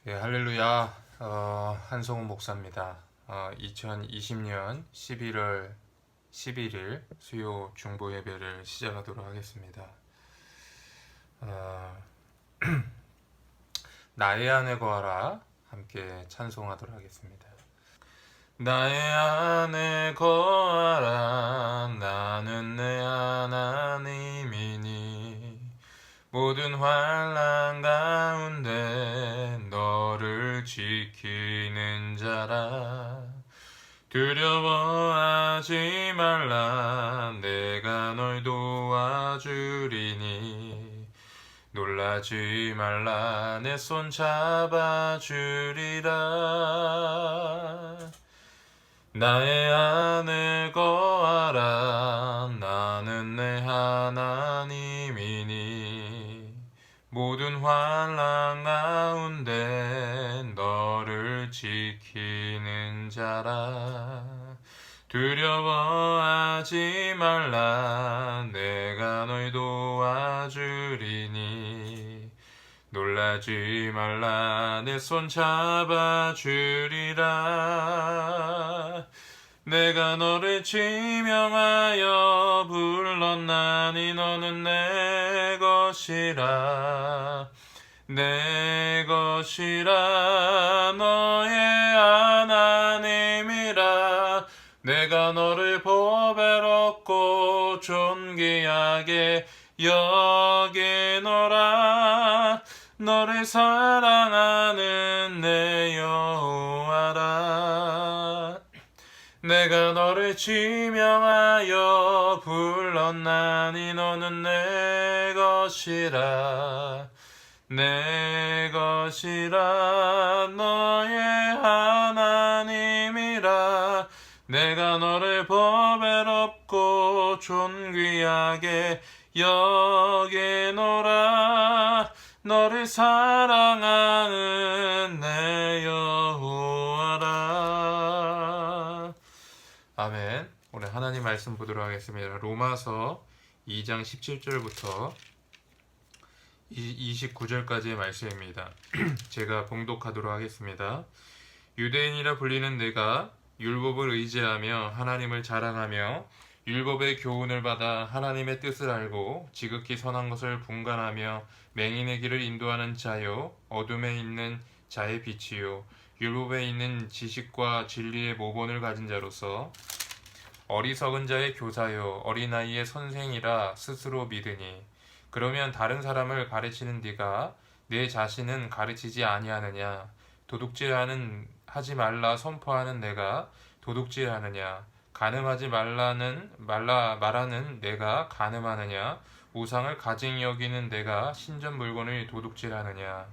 예, 할렐루야. 한성훈 목사입니다. 2020년 11월 11일 수요 중보 예배를 시작하도록 하겠습니다. 어, 나의 안에 거하라 함께 찬송하도록 하겠습니다. 나의 안에 거하라 나는 내 하나님이니 모든 환난 가운데 너를 지키는 자라. 두려워하지 말라 내가 널 도와주리니 놀라지 말라 내 손 잡아주리라. 나의 안에 거하라 나는 내 하나님이니 모든 환난 가운데 너를 지키는 자라. 두려워하지 말라 내가 널 도와주리니 놀라지 말라 내 손 잡아주리라. 내가 너를 지명하여 불렀나니 너는 내 것이라. 내 것이라 너의 하나님이라. 내가 너를 보배롭고 존귀하게 여기노라. 너를 사랑하는 내 여호와라. 내가 너를 지명하여 불렀나니 너는 내 것이라. 내 것이라 너의 하나님이라. 내가 너를 보배롭고 존귀하게 여기노라. 너를 사랑하는 내 여호와라. 아멘. 오늘 하나님 말씀 보도록 하겠습니다. 로마서 2장 17절부터 29절까지의 말씀입니다. 제가 봉독하도록 하겠습니다. 유대인이라 불리는 내가 율법을 의지하며 하나님을 자랑하며 율법의 교훈을 받아 하나님의 뜻을 알고 지극히 선한 것을 분간하며 맹인의 길을 인도하는 자요 어둠에 있는 자의 빛이요 율법에 있는 지식과 진리의 모본을 가진 자로서 어리석은 자의 교사요 어린아이의 선생이라 스스로 믿으니 그러면 다른 사람을 가르치는 네가 내 자신은 가르치지 아니하느냐. 도둑질하는 하지 말라 선포하는 내가 도둑질하느냐. 간음하지 말라는 말하는 내가 간음하느냐. 우상을 가증히 여기는 내가 신전 물건을 도둑질하느냐.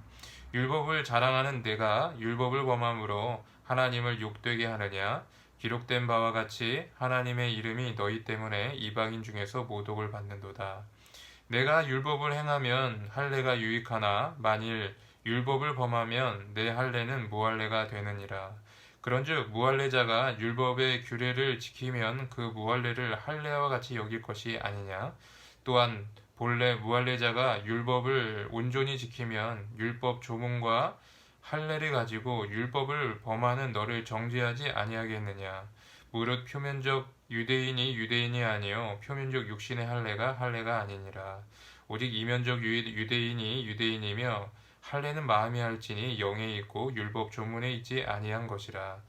율법을 자랑하는 내가 율법을 범함으로 하나님을 욕되게 하느냐. 기록된 바와 같이 하나님의 이름이 너희 때문에 이방인 중에서 모독을 받는도다. 내가 율법을 행하면 할례가 유익하나 만일 율법을 범하면 내 할례는 무할례가 되느니라. 그런즉 무할례자가 율법의 규례를 지키면 그 무할례를 할례와 같이 여길 것이 아니냐. 또한 본래 무할례자가 율법을 온전히 지키면 율법 조문과 할례를 가지고 율법을 범하는 너를 정죄하지 아니하겠느냐. 무릇 표면적 유대인이 유대인이 아니요 표면적 육신의 할례가 아니니라. 오직 이면적 유대인이 유대인이며 할례는 마음에 할지니 영에 있고 율법 조문에 있지 아니한 것이라.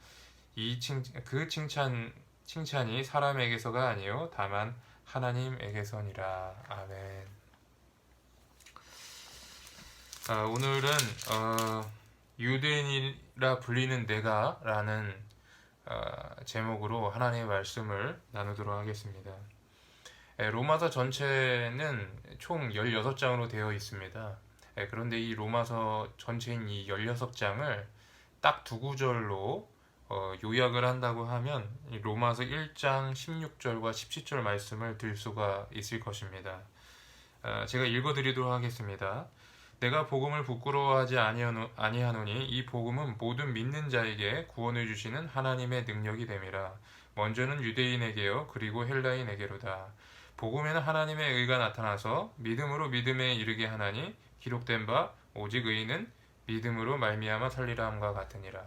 그 칭찬이 사람에게서가 아니요 다만 하나님에게서니라. 아멘. 오늘은 유대인이라 불리는 내가 라는 제목으로 하나님의 말씀을 나누도록 하겠습니다. 로마서 전체는 총 16장으로 되어 있습니다. 그런데 이 로마서 전체인 이 16장을 딱 두 구절로 요약을 한다고 하면 로마서 1장 16절과 17절 말씀을 들 수가 있을 것입니다. 제가 읽어드리도록 하겠습니다. 내가 복음을 부끄러워하지 아니하노니 이 복음은 모든 믿는 자에게 구원을 주시는 하나님의 능력이 됨이라. 먼저는 유대인에게요 그리고 헬라인에게로다. 복음에는 하나님의 의가 나타나서 믿음으로 믿음에 이르게 하나니 기록된 바 오직 의인은 믿음으로 말미암아 살리라 함과 같으니라.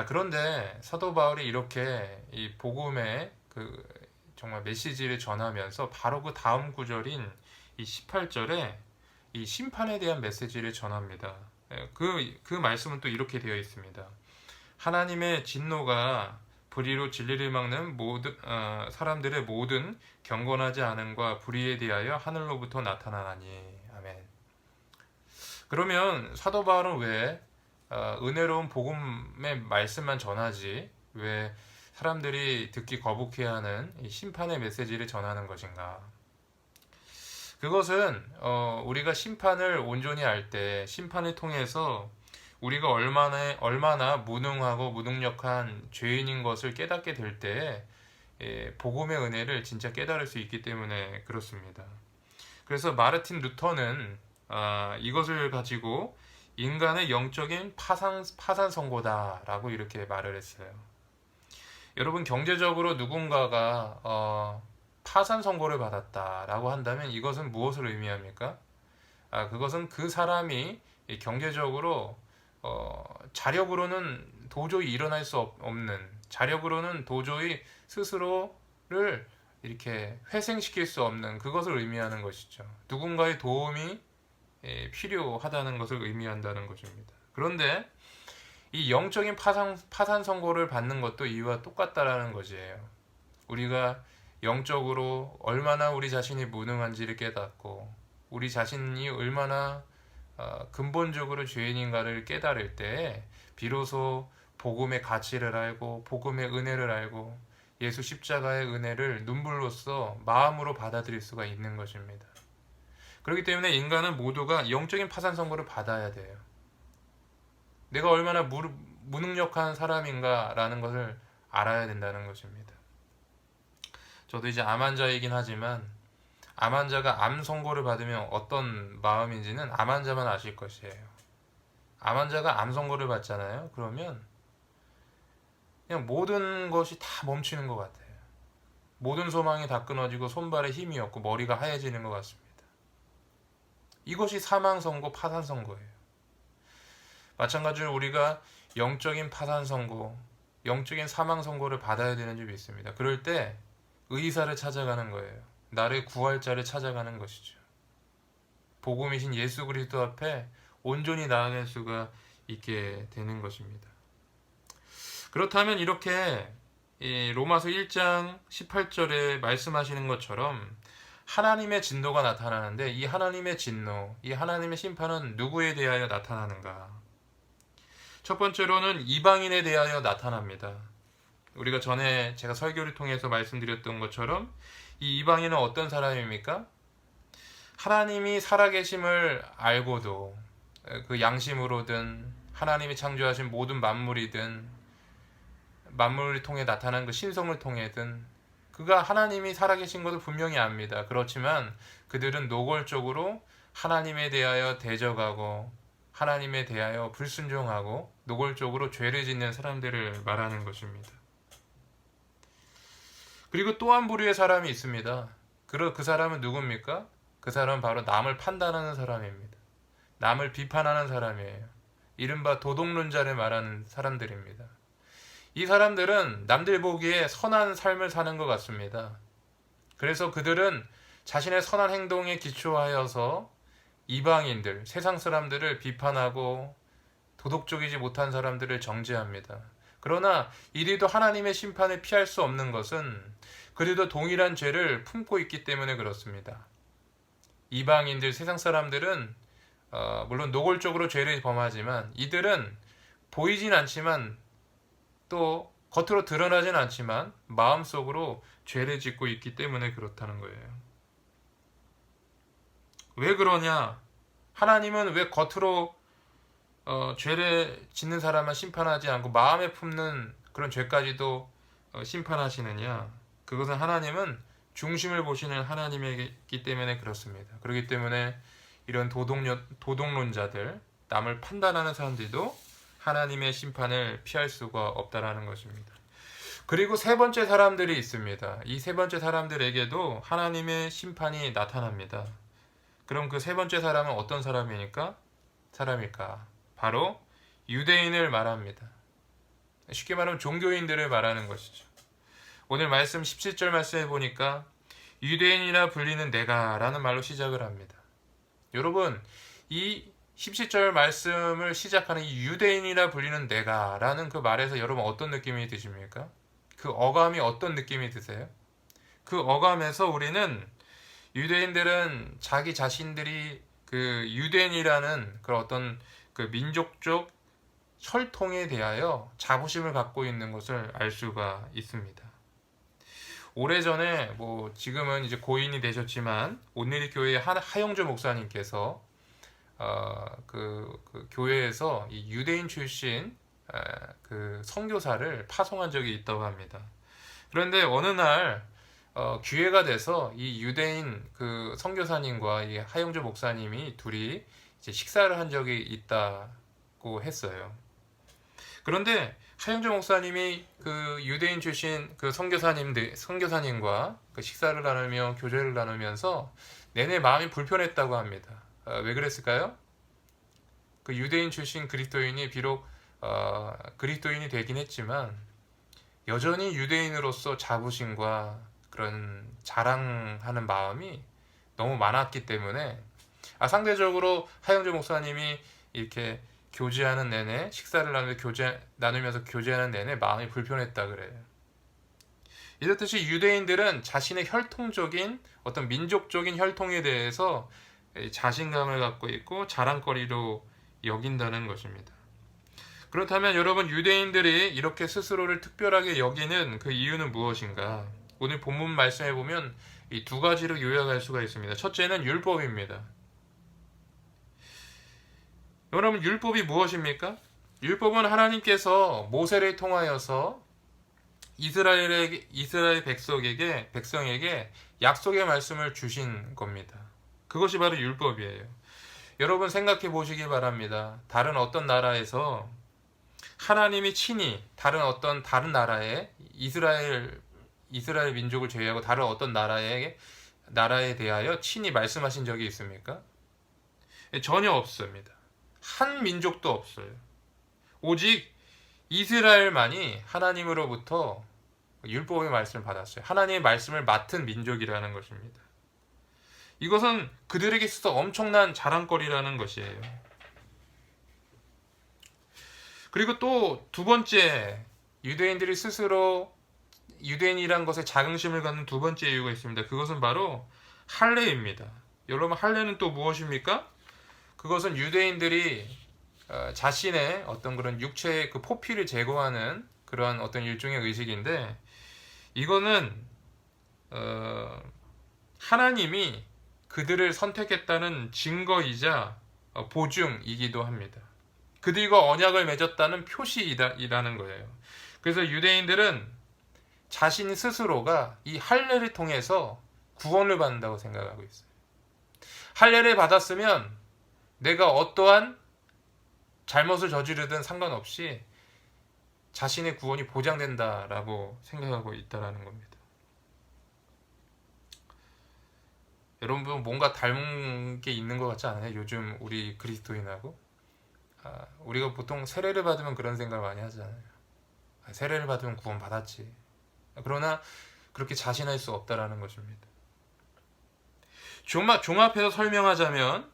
그런데 사도 바울이 이렇게 이 복음의 그 정말 메시지를 전하면서 바로 그 다음 구절인 이 18절에 이 심판에 대한 메시지를 전합니다. 그 말씀은 또 이렇게 되어 있습니다. 하나님의 진노가 불의로 진리를 막는 모든 사람들의 모든 경건하지 않음과 불의에 대하여 하늘로부터 나타나나니. 아멘. 그러면 사도 바울은 왜 은혜로운 복음의 말씀만 전하지 왜 사람들이 듣기 거북해하는 이 심판의 메시지를 전하는 것인가? 그것은 우리가 심판을 온전히 할 때 심판을 통해서 우리가 얼마나 무능하고 무능력한 죄인인 것을 깨닫게 될 때 복음의 은혜를 진짜 깨달을 수 있기 때문에 그렇습니다. 그래서 마르틴 루터는 이것을 가지고 인간의 영적인 파산 선고다라고 이렇게 말을 했어요. 여러분, 경제적으로 누군가가 파산 선고를 받았다라고 한다면 이것은 무엇을 의미합니까? 그것은 그 사람이 경제적으로 자력으로는 도저히 일어날 수 없는, 자력으로는 도저히 스스로를 이렇게 회생시킬 수 없는 그것을 의미하는 것이죠. 누군가의 도움이 필요하다는 것을 의미한다는 것입니다. 그런데 이 영적인 파산 선고를 받는 것도 이와 똑같다라는 것이에요. 우리가 영적으로 얼마나 우리 자신이 무능한지를 깨닫고 우리 자신이 얼마나 근본적으로 죄인인가를 깨달을 때 비로소 복음의 가치를 알고 복음의 은혜를 알고 예수 십자가의 은혜를 눈물로써 마음으로 받아들일 수가 있는 것입니다. 그렇기 때문에 인간은 모두가 영적인 파산 선고를 받아야 돼요. 내가 얼마나 무능력한 사람인가라는 것을 알아야 된다는 것입니다. 저도 이제 암 환자이긴 하지만 암 환자가 암 선고를 받으면 어떤 마음인지는 암 환자만 아실 것이에요. 암 환자가 암 선고를 받잖아요. 그러면 그냥 모든 것이 다 멈추는 것 같아요. 모든 소망이 다 끊어지고 손발에 힘이 없고 머리가 하얘지는 것 같습니다. 이것이 사망 선고, 파산 선고예요. 마찬가지로 우리가 영적인 파산 선고, 영적인 사망 선고를 받아야 되는 줄 믿습니다. 그럴 때 의사를 찾아가는 거예요. 나를 구할 자를 찾아가는 것이죠. 복음이신 예수 그리스도 앞에 온전히 나아갈 수가 있게 되는 것입니다. 그렇다면 이렇게 로마서 1장 18절에 말씀하시는 것처럼 하나님의 진노가 나타나는데 이 하나님의 진노, 이 하나님의 심판은 누구에 대하여 나타나는가? 첫 번째로는 이방인에 대하여 나타납니다. 우리가 전에 제가 설교를 통해서 말씀드렸던 것처럼 이 이방인은 어떤 사람입니까? 하나님이 살아계심을 알고도 그 양심으로든 하나님이 창조하신 모든 만물이든 만물을 통해 나타난 그 신성을 통해든 그가 하나님이 살아계신 것을 분명히 압니다. 그렇지만 그들은 노골적으로 하나님에 대하여 대적하고 하나님에 대하여 불순종하고 노골적으로 죄를 짓는 사람들을 말하는 것입니다. 그리고 또 한 부류의 사람이 있습니다. 그 사람은 누굽니까? 그 사람은 바로 남을 판단하는 사람입니다. 남을 비판하는 사람이에요. 이른바 도덕론자를 말하는 사람들입니다. 이 사람들은 남들 보기에 선한 삶을 사는 것 같습니다. 그래서 그들은 자신의 선한 행동에 기초하여서 이방인들, 세상 사람들을 비판하고 도덕적이지 못한 사람들을 정죄합니다. 그러나 이들도 하나님의 심판을 피할 수 없는 것은 그들도 동일한 죄를 품고 있기 때문에 그렇습니다. 이방인들, 세상 사람들은 물론 노골적으로 죄를 범하지만 이들은 보이진 않지만 또 겉으로 드러나진 않지만 마음속으로 죄를 짓고 있기 때문에 그렇다는 거예요. 왜 그러냐? 하나님은 왜 겉으로 죄를 짓는 사람만 심판하지 않고 마음에 품는 그런 죄까지도 심판하시느냐? 그것은 하나님은 중심을 보시는 하나님이기 때문에 그렇습니다. 그렇기 때문에 이런 도덕론자들, 남을 판단하는 사람들도 하나님의 심판을 피할 수가 없다라는 것입니다. 그리고 세 번째 사람들이 있습니다. 이 세 번째 사람들에게도 하나님의 심판이 나타납니다. 그럼 그 세 번째 사람은 어떤 사람일까? 바로 유대인을 말합니다. 쉽게 말하면 종교인들을 말하는 것이죠. 오늘 말씀 17절 말씀해 보니까 유대인이라 불리는 내가 라는 말로 시작을 합니다. 여러분, 이 17절 말씀을 시작하는 이 유대인이라 불리는 내가 라는 그 말에서 여러분 어떤 느낌이 드십니까? 그 어감이 어떤 느낌이 드세요? 그 어감에서 우리는 유대인들은 자기 자신들이 그 유대인이라는 그런 어떤 그 민족적 혈통에 대하여 자부심을 갖고 있는 것을 알 수가 있습니다. 오래전에 지금은 이제 고인이 되셨지만 온누리 교회 하영주 목사님께서 그 교회에서 이 유대인 출신 그 선교사를 파송한 적이 있다고 합니다. 그런데 어느 날 기회가 돼서 이 유대인 그 선교사님과 이 하영주 목사님이 둘이 이제 식사를 한 적이 있다고 했어요. 그런데 하영주 목사님이 그 유대인 출신 그 선교사님과 그 식사를 나누며 교제를 나누면서 내내 마음이 불편했다고 합니다. 왜 그랬을까요? 그 유대인 출신 그리스도인이 비록 그리스도인이 되긴 했지만 여전히 유대인으로서 자부심과 그런 자랑하는 마음이 너무 많았기 때문에 상대적으로 하영주 목사님이 이렇게 교제하는 내내 식사를 나누면서 교제하는 내내 마음이 불편했다 그래요. 이렇듯이 유대인들은 자신의 혈통적인 어떤 민족적인 혈통에 대해서 자신감을 갖고 있고 자랑거리로 여긴다는 것입니다. 그렇다면 여러분, 유대인들이 이렇게 스스로를 특별하게 여기는 그 이유는 무엇인가? 오늘 본문 말씀해 보면 이 두 가지로 요약할 수가 있습니다. 첫째는 율법입니다. 여러분, 율법이 무엇입니까? 율법은 하나님께서 모세를 통하여서 이스라엘 백성에게 약속의 말씀을 주신 겁니다. 그것이 바로 율법이에요. 여러분 생각해 보시기 바랍니다. 다른 어떤 나라에서 하나님이 친히 다른 나라에 이스라엘 민족을 제외하고 다른 어떤 나라에 대하여 친히 말씀하신 적이 있습니까? 전혀 없습니다. 한 민족도 없어요. 오직 이스라엘만이 하나님으로부터 율법의 말씀을 받았어요. 하나님의 말씀을 맡은 민족이라는 것입니다. 이것은 그들에게 있어서 엄청난 자랑거리라는 것이에요. 그리고 또 두 번째, 유대인들이 스스로 유대인이란 것에 자긍심을 갖는 두 번째 이유가 있습니다. 그것은 바로 할례입니다. 여러분, 할례는 또 무엇입니까? 그것은 유대인들이 자신의 어떤 그런 육체의 그 포피를 제거하는 그러한 어떤 일종의 의식인데, 이거는 하나님이 그들을 선택했다는 증거이자 보증이기도 합니다. 그들과 언약을 맺었다는 표시이라는 거예요. 그래서 유대인들은 자신 스스로가 이 할례를 통해서 구원을 받는다고 생각하고 있어요. 할례를 받았으면 내가 어떠한 잘못을 저지르든 상관없이 자신의 구원이 보장된다라고 생각하고 있다는 겁니다. 여러분, 뭔가 닮은 게 있는 것 같지 않아요? 요즘 우리 그리스도인하고 우리가 보통 세례를 받으면 그런 생각을 많이 하잖아요. 세례를 받으면 구원 받았지. 그러나 그렇게 자신할 수 없다라는 것입니다. 종합해서 설명하자면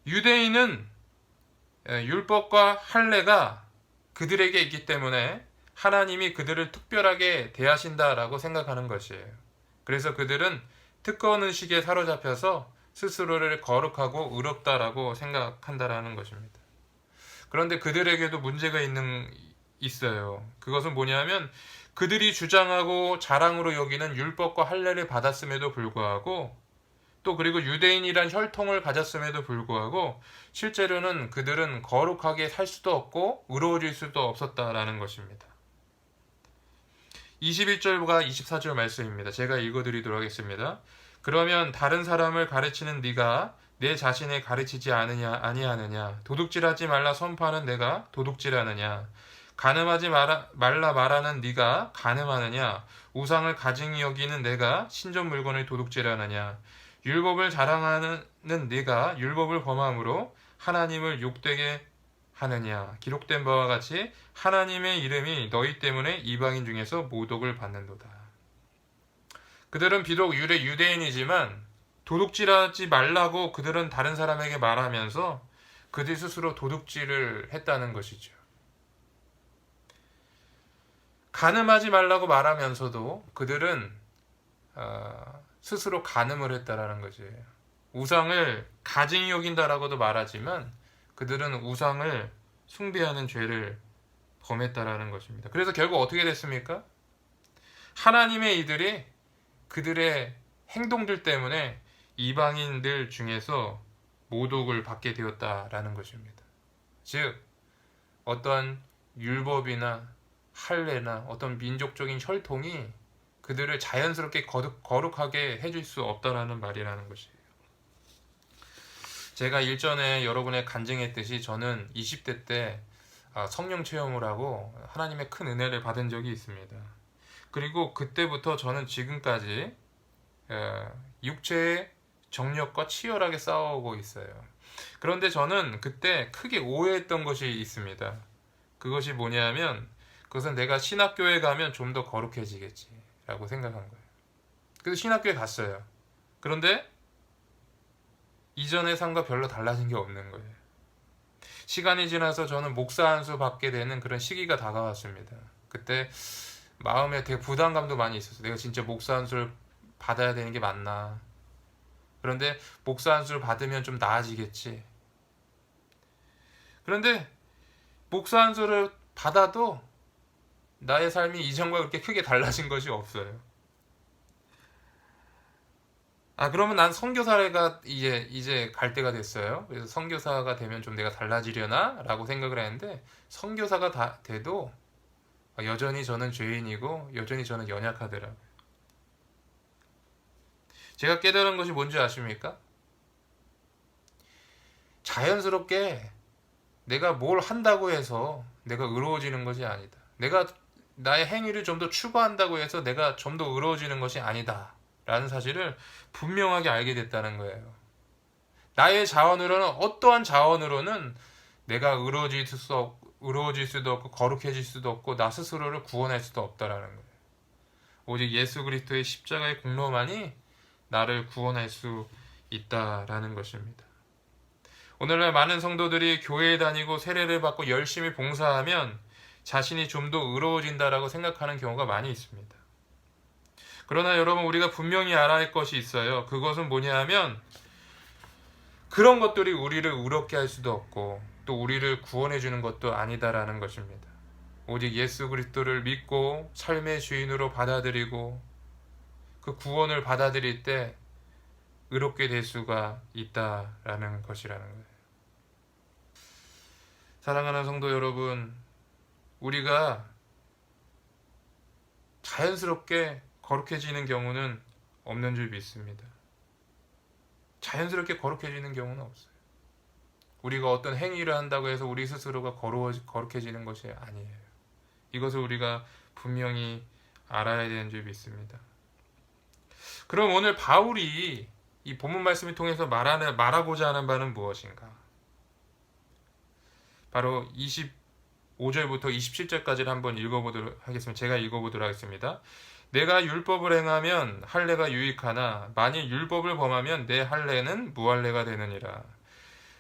유대인은 율법과 할례가 그들에게 있기 때문에 하나님이 그들을 특별하게 대하신다라고 생각하는 것이에요. 그래서 그들은 특권의식에 사로잡혀서 스스로를 거룩하고 의롭다라고 생각한다라는 것입니다. 그런데 그들에게도 문제가 있어요. 그것은 뭐냐면 그들이 주장하고 자랑으로 여기는 율법과 할례를 받았음에도 불구하고 또 그리고 유대인이란 혈통을 가졌음에도 불구하고 실제로는 그들은 거룩하게 살 수도 없고 의로워질 수도 없었다라는 것입니다. 21절과 24절 말씀입니다. 제가 읽어드리도록 하겠습니다. 그러면 다른 사람을 가르치는 네가 내 자신을 가르치지 아니하느냐? 도둑질하지 말라 선포하는 내가 도둑질하느냐? 간음하지 말라 말하는 네가 간음하느냐? 우상을 가증히 여기는 내가 신전 물건을 도둑질하느냐? 율법을 자랑하는 네가 율법을 범함으로 하나님을 욕되게 하느냐. 기록된 바와 같이 하나님의 이름이 너희 때문에 이방인 중에서 모독을 받는도다. 그들은 비록 유대인이지만 도둑질하지 말라고 그들은 다른 사람에게 말하면서 그들 스스로 도둑질을 했다는 것이죠. 간음하지 말라고 말하면서도 그들은 스스로 간음을 했다라는 것이에요. 우상을 가증히 여긴다라고도 말하지만 그들은 우상을 숭배하는 죄를 범했다라는 것입니다. 그래서 결국 어떻게 됐습니까? 하나님의 이들이 그들의 행동들 때문에 이방인들 중에서 모독을 받게 되었다라는 것입니다. 즉 어떠한 율법이나 할례나 어떤 민족적인 혈통이 그들을 자연스럽게 거룩하게 해줄 수 없다라는 말이라는 것이에요. 제가 일전에 여러분에 간증했듯이 저는 20대 때 성령 체험을 하고 하나님의 큰 은혜를 받은 적이 있습니다. 그리고 그때부터 저는 지금까지 육체의 정력과 치열하게 싸우고 있어요. 그런데 저는 그때 크게 오해했던 것이 있습니다. 그것이 뭐냐면 그것은 내가 신학교에 가면 좀 더 거룩해지겠지라고 생각한 거예요. 그래서 신학교에 갔어요. 그런데 이전의 삶과 별로 달라진 게 없는 거예요. 시간이 지나서 저는 목사 안수 받게 되는 그런 시기가 다가왔습니다. 그때 마음에 되게 부담감도 많이 있었어요. 내가 진짜 목사 안수를 받아야 되는 게 맞나. 그런데 목사 안수를 받으면 좀 나아지겠지. 그런데 목사 안수를 받아도 나의 삶이 이전과 그렇게 크게 달라진 것이 없어요. 그러면 난 선교사가 이제 갈 때가 됐어요. 그래서 선교사가 되면 좀 내가 달라지려나? 라고 생각을 했는데 선교사가 돼도 여전히 저는 죄인이고 여전히 저는 연약하더라고요. 제가 깨달은 것이 뭔지 아십니까? 자연스럽게 내가 뭘 한다고 해서 내가 의로워지는 것이 아니다. 내가 나의 행위를 좀 더 추구한다고 해서 내가 좀 더 의로워지는 것이 아니다. 라는 사실을 분명하게 알게 됐다는 거예요. 나의 자원으로는 어떠한 자원으로는 내가 의로워질 수도 없고 거룩해질 수도 없고 나 스스로를 구원할 수도 없다라는 거예요. 오직 예수 그리스도의 십자가의 공로만이 나를 구원할 수 있다라는 것입니다. 오늘날 많은 성도들이 교회에 다니고 세례를 받고 열심히 봉사하면 자신이 좀 더 의로워진다라고 생각하는 경우가 많이 있습니다. 그러나 여러분 우리가 분명히 알아야 할 것이 있어요. 그것은 뭐냐 하면 그런 것들이 우리를 의롭게 할 수도 없고 또 우리를 구원해 주는 것도 아니다라는 것입니다. 오직 예수 그리스도를 믿고 삶의 주인으로 받아들이고 그 구원을 받아들일 때 의롭게 될 수가 있다라는 것이라는 거예요. 사랑하는 성도 여러분, 우리가 자연스럽게 거룩해지는 경우는 없는 줄 믿습니다. 자연스럽게 거룩해지는 경우는 없어요. 우리가 어떤 행위를 한다고 해서 우리 스스로가 거룩해지는 것이 아니에요. 이것을 우리가 분명히 알아야 되는 줄 믿습니다. 그럼 오늘 바울이 이 본문 말씀을 통해서 말하고자 하는 바는 무엇인가? 바로 25절부터 27절까지를 한번 읽어보도록 하겠습니다. 제가 읽어보도록 하겠습니다. 내가 율법을 행하면 할례가 유익하나 만일 율법을 범하면 내 할례는 무할례가 되느니라.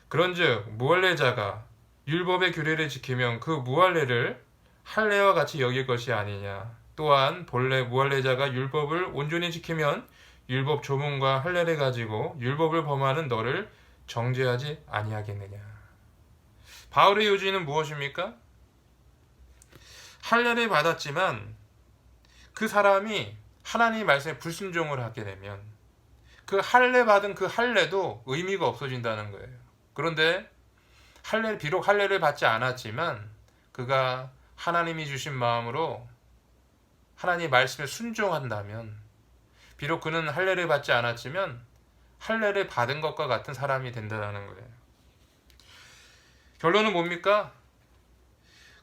그런즉 무할례자가 율법의 규례를 지키면 그 무할례를 할례와 같이 여길 것이 아니냐. 또한 본래 무할례자가 율법을 온전히 지키면 율법 조문과 할례를 가지고 율법을 범하는 너를 정죄하지 아니하겠느냐. 바울의 요지는 무엇입니까? 할례를 받았지만 그 사람이 하나님의 말씀에 불순종을 하게 되면 그 할례 받은 그 할례도 의미가 없어진다는 거예요. 그런데 비록 할례를 받지 않았지만 그가 하나님이 주신 마음으로 하나님의 말씀에 순종한다면 비록 그는 할례를 받지 않았지만 할례를 받은 것과 같은 사람이 된다는 거예요. 결론은 뭡니까?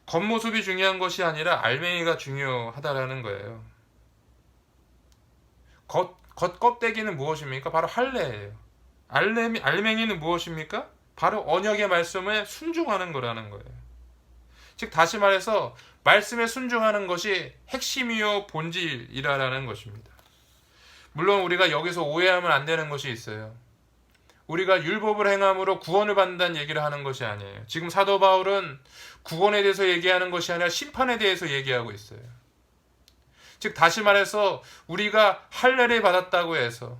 겉모습이 중요한 것이 아니라 알맹이가 중요하다라는 거예요. 겉껍데기는 무엇입니까? 바로 할례예요. 알맹이는 무엇입니까? 바로 언약의 말씀에 순종하는 거라는 거예요. 즉 다시 말해서 말씀에 순종하는 것이 핵심이요 본질이라는 것입니다. 물론 우리가 여기서 오해하면 안 되는 것이 있어요. 우리가 율법을 행함으로 구원을 받는다는 얘기를 하는 것이 아니에요. 지금 사도 바울은 구원에 대해서 얘기하는 것이 아니라 심판에 대해서 얘기하고 있어요. 즉 다시 말해서 우리가 할례를 받았다고 해서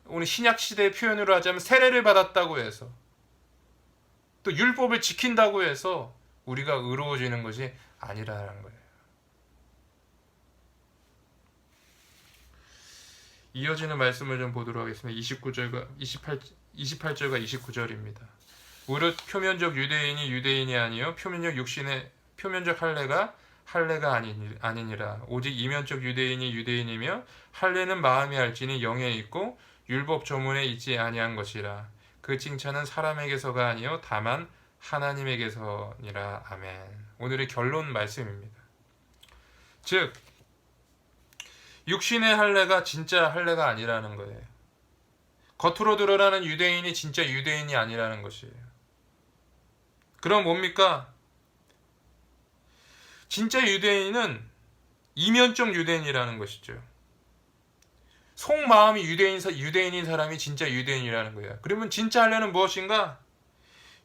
오늘 신약 시대의 표현으로 하자면 세례를 받았다고 해서 또 율법을 지킨다고 해서 우리가 의로워지는 것이 아니라는 거예요. 이어지는 말씀을 좀 보도록 하겠습니다. 28절과 29절입니다. 무릇 표면적 유대인이 아니요 표면적 할례가 아니니라. 오직 이면적 유대인이 유대인이며 할례는 마음에 할지니 영에 있고 율법 조문에 있지 아니한 것이라. 그 칭찬은 사람에게서가 아니요 다만 하나님에게서니라. 아멘. 오늘의 결론 말씀입니다. 즉 육신의 할례가 진짜 할례가 아니라는 거예요. 겉으로 드러나는 유대인이 진짜 유대인이 아니라는 것이에요. 그럼 뭡니까? 진짜 유대인은 이면적 유대인이라는 것이죠. 속마음이 유대인인 사람이 진짜 유대인이라는 거예요. 그러면 진짜 할례는 무엇인가?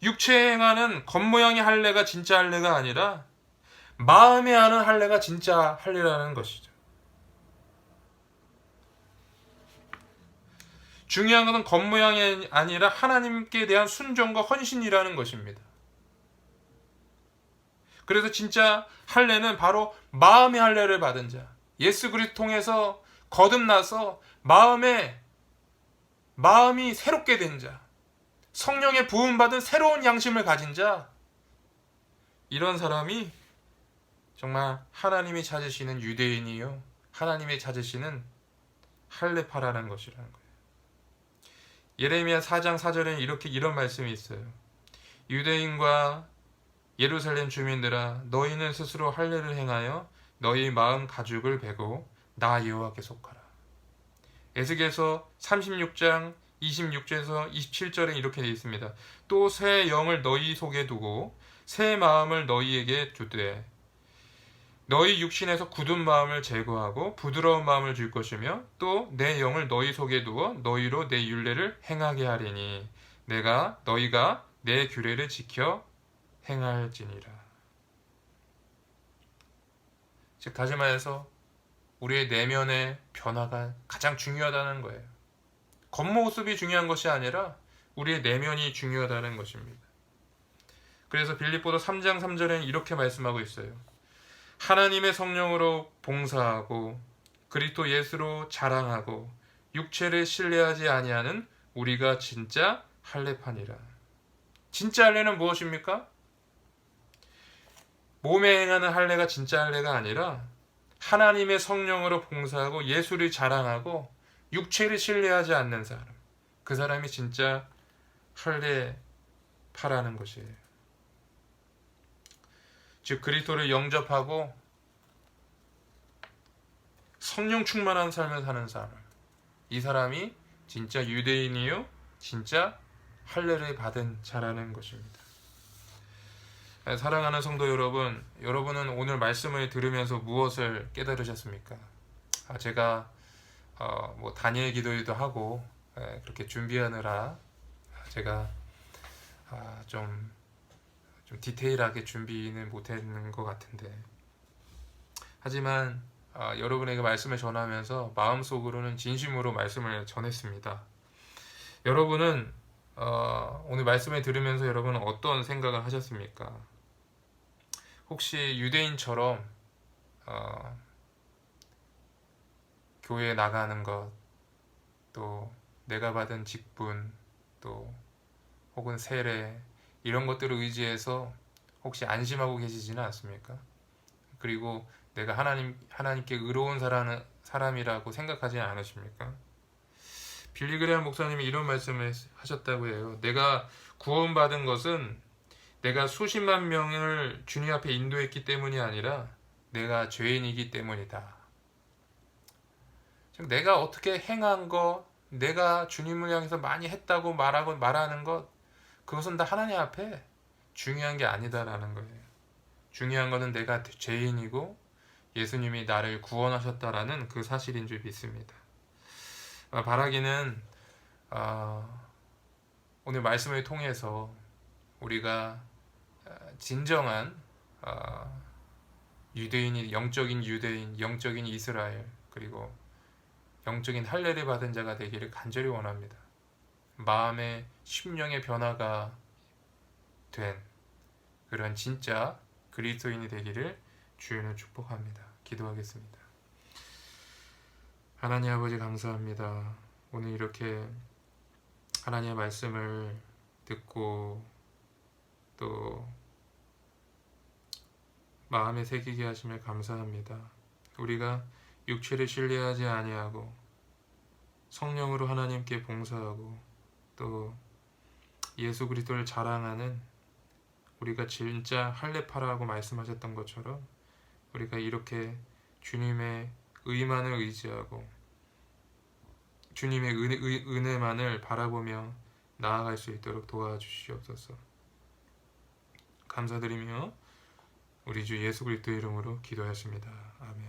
육체에 행하는 겉모양의 할례가 진짜 할례가 아니라 마음에 하는 할례가 진짜 할례라는 것이죠. 중요한 것은 겉모양이 아니라 하나님께 대한 순종과 헌신이라는 것입니다. 그래서 진짜 할례는 바로 마음의 할례를 받은 자, 예수 그리스도 통해서 거듭나서 마음이 새롭게 된 자, 성령의 부음받은 새로운 양심을 가진 자, 이런 사람이 정말 하나님이 찾으시는 유대인이요 하나님이 찾으시는 할례파라는 것이라는 거예요. 예레미야 4장 4절에는 이런 말씀이 있어요. 유대인과 예루살렘 주민들아, 너희는 스스로 할례를 행하여 너희 마음 가죽을 베고 나 여호와께 속하라. 에스겔서 36장 26절에서 27절에 이렇게 되어 있습니다. 또 새 영을 너희 속에 두고 새 마음을 너희에게 주되 너희 육신에서 굳은 마음을 제거하고 부드러운 마음을 줄 것이며 또 내 영을 너희 속에 두어 너희로 내 율례를 행하게 하리니 너희가 내 규례를 지켜 행할지니라. 즉 다시 말해서 우리의 내면의 변화가 가장 중요하다는 거예요. 겉모습이 중요한 것이 아니라 우리의 내면이 중요하다는 것입니다. 그래서 빌립보서 3장 3절에는 이렇게 말씀하고 있어요. 하나님의 성령으로 봉사하고 그리스도 예수로 자랑하고 육체를 신뢰하지 아니하는 우리가 진짜 할례파니라. 진짜 할례는 무엇입니까? 몸에 행하는 할례가 진짜 할례가 아니라 하나님의 성령으로 봉사하고 예수를 자랑하고 육체를 신뢰하지 않는 사람, 그 사람이 진짜 할례파라는 것이에요. 즉 그리스도를 영접하고 성령 충만한 삶을 사는 사람, 이 사람이 진짜 유대인이요 진짜 할례를 받은 자라는 것입니다. 사랑하는 성도 여러분, 여러분은 오늘 말씀을 들으면서 무엇을 깨달으셨습니까? 제가 다니엘 기도도 하고 그렇게 준비하느라 제가 좀 디테일하게 준비는 못했는 것 같은데, 하지만 여러분에게 말씀을 전하면서 마음속으로는 진심으로 말씀을 전했습니다. 여러분은 오늘 말씀을 들으면서 여러분은 어떤 생각을 하셨습니까? 혹시 유대인처럼 교회에 나가는 것, 또 내가 받은 직분, 또 혹은 세례, 이런 것들을 의지해서 혹시 안심하고 계시지는 않습니까? 그리고 내가 하나님께 의로운 사람이라고 생각하지 않으십니까? 빌리그레암 목사님이 이런 말씀을 하셨다고 해요. 내가 구원받은 것은 내가 수십만 명을 주님 앞에 인도했기 때문이 아니라 내가 죄인이기 때문이다. 즉 내가 어떻게 행한 것, 내가 주님을 향해서 많이 했다고 말하는 것, 그것은 다 하나님 앞에 중요한 게 아니다라는 거예요. 중요한 거는 내가 죄인이고 예수님이 나를 구원하셨다라는 그 사실인 줄 믿습니다. 바라기는 오늘 말씀을 통해서 우리가 진정한 유대인이, 영적인 유대인, 영적인 이스라엘, 그리고 영적인 할례를 받은 자가 되기를 간절히 원합니다. 마음의 심령의 변화가 된 그런 진짜 그리스도인이 되기를 주님을 축복합니다. 기도하겠습니다. 하나님 아버지 감사합니다. 오늘 이렇게 하나님의 말씀을 듣고 또 마음에 새기게 하심에 감사합니다. 우리가 육체를 신뢰하지 아니하고 성령으로 하나님께 봉사하고 또 예수 그리스도를 자랑하는 우리가 진짜 할례파라고 말씀하셨던 것처럼 우리가 이렇게 주님의 의만을 의지하고 주님의 은혜만을 바라보며 나아갈 수 있도록 도와주시옵소서. 감사드리며 우리 주 예수 그리스도 이름으로 기도하십니다. 아멘.